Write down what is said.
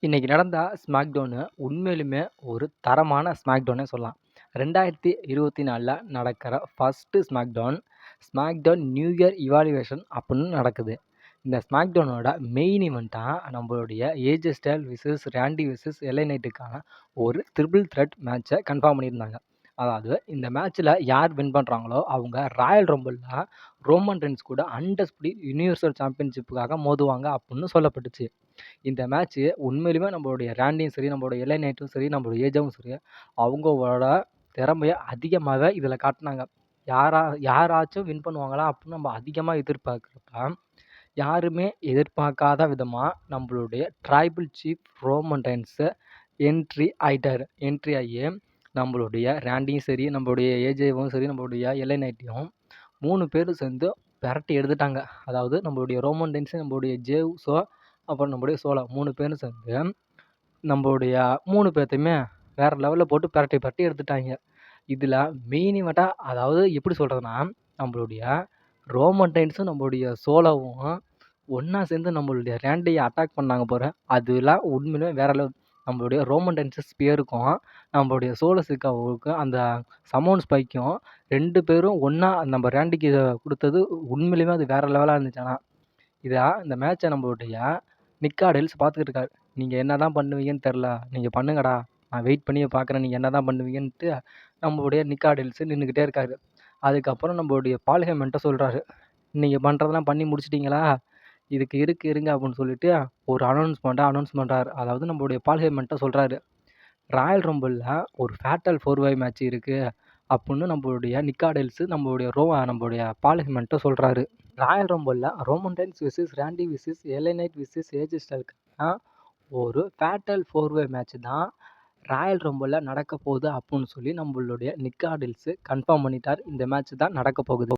இன்னைக்கு நடந்த ஸ்மாக்டவுனு உண்மையிலுமே ஒரு தரமான ஸ்மாக்டவுன்னே சொல்லலாம். 2024ல நடக்கிற first SmackDown new year evaluation அப்படின்னு நடக்குது. இந்த ஸ்மாக்டவுனோட மெயின் ஈவெண்ட்டா நம்மளுடைய AJ style versus Randy versus LI நைட்டுக்கான ஒரு ட்ரிபிள் த்ரெட் மேட்சை கன்ஃபார்ம் பண்ணியிருந்தாங்க. அதாவது இந்த மேட்ச்சில் யார் வின் பண்ணுறாங்களோ அவங்க ராயல் ரம்பிள்ல ரோமன் ரெயின்ஸ் கூட அன்டிஸ்பியூட்டட் யுனிவர்சல் சாம்பியன்ஷிப்புக்காக மோதுவாங்க அப்படின்னு சொல்லப்பட்டுச்சு. இந்த மேட்ச்சு உண்மையிலுமே நம்மளுடைய ராண்டியும் சரி, நம்மளுடைய எல்ஐ நைட்டும் சரி, நம்மளுடைய ஏஜாவும் சரி, அவங்களோட திறமைய அதிகமாவே இதில காட்டுனாங்க. யாராச்சும் வின் பண்ணுவாங்களா அப்படின்னு நம்ம அதிகமா எதிர்பார்க்கிறப்ப, யாருமே எதிர்பார்க்காத விதமா நம்மளுடைய tribal chief Roman Reigns entry ஆகி நம்மளுடைய ராண்டியும் சரி, நம்மளுடைய ஏஜேவும் சரி, நம்மளுடைய எல்ஐ நைட்டையும் 3 பேரும் சேர்ந்து பெரட்டி எடுத்துட்டாங்க. அதாவது நம்மளுடைய ரோமன் ரெயின்ஸ், நம்மளுடைய ஜே உசோ, அப்புறம் நம்மளுடைய சோலோ 3 பேரும் சேர்ந்து நம்மளுடைய 3 பேர்த்தையுமே வேற லெவல்ல போட்டு பெரட்டி எடுத்துட்டாங்க. இதில மெயின் ஈவெண்ட்டா அதாவது எப்படி சொல்றதுன்னா, நம்மளுடைய ரோமன் ரெயின்ஸும் நம்மளுடைய சோலோவும் ஒண்ணா சேர்ந்து நம்மளுடைய ராண்டிய அட்டாக் பண்ணாங்க பாரு, அதெல்லாம் உண்மையிலுமே வேற லெவல். நம்மளுடைய ரோமன் ரெயின்ஸ் ஸ்பியருக்கும், நம்மளுடைய சோலோ சிக்காவுக்கும் அந்த சமோன் ஸ்பைக்கும் 2 பேரும் ஒண்ணா நம்ம ராண்டிக்கு குடுத்தது உண்மையிலுமே அது வேற லெவலா இருந்துச்சு ஆனா. இந்த மேட்சை நம்மளுடைய நிக் ஆடில்ஸ் பார்த்துக்கிட்டு இருக்காரு. நீங்க என்னதான் பண்ணுவீங்கன்னு தெரியல. நீங்க பண்ணுங்கடா. நான் வெயிட் பண்ணி பார்க்குறேன். நீங்க என்னதான் பண்ணுவீங்கன்ட்டு நம்மளுடைய நிக் ஆடில்ஸ் நின்னுக்கிட்டே இருக்காரு. அதுக்கப்புறம் நம்மளுடைய பால் ஹேமன்ட்ட சொல்றாரு. நீங்க பண்றதெல்லாம் பண்ணி முடிச்சிட்டீங்களா? இதுக்கு இருங்க அப்படின்னு சொல்லிட்டு ஒரு அனௌன்ஸ் பண்றாரு. அதாவது நம்மளுடைய பால் ஹேமன்ட்ட சொல்றாரு. ராயல் ரம்பிள்ல ஒரு ஃபேட்டல் 4-வே மேட்ச் இருக்கு அப்படின்னு நம்மளுடைய நிக் ஆடில்ஸ் நம்மளுடைய பால் ஹேமன்ட்ட சொல்றாரு. ராயல் ரம்பிள்ல Roman Reigns versus Randy versus LA Knight versus AJ ஸ்டைல்ஸ்க்கான ஒரு ஃபேட்டல் 4-வே மேட்ச் தான் ராயல் ரம்பிள்ல நடக்க போகுது அப்படின்னு சொல்லி நம்மளுடைய நிக் ஆடில்ஸ் கன்ஃபார்ம் பண்ணிட்டார். இந்த மேட்ச் தான் நடக்க போகுது.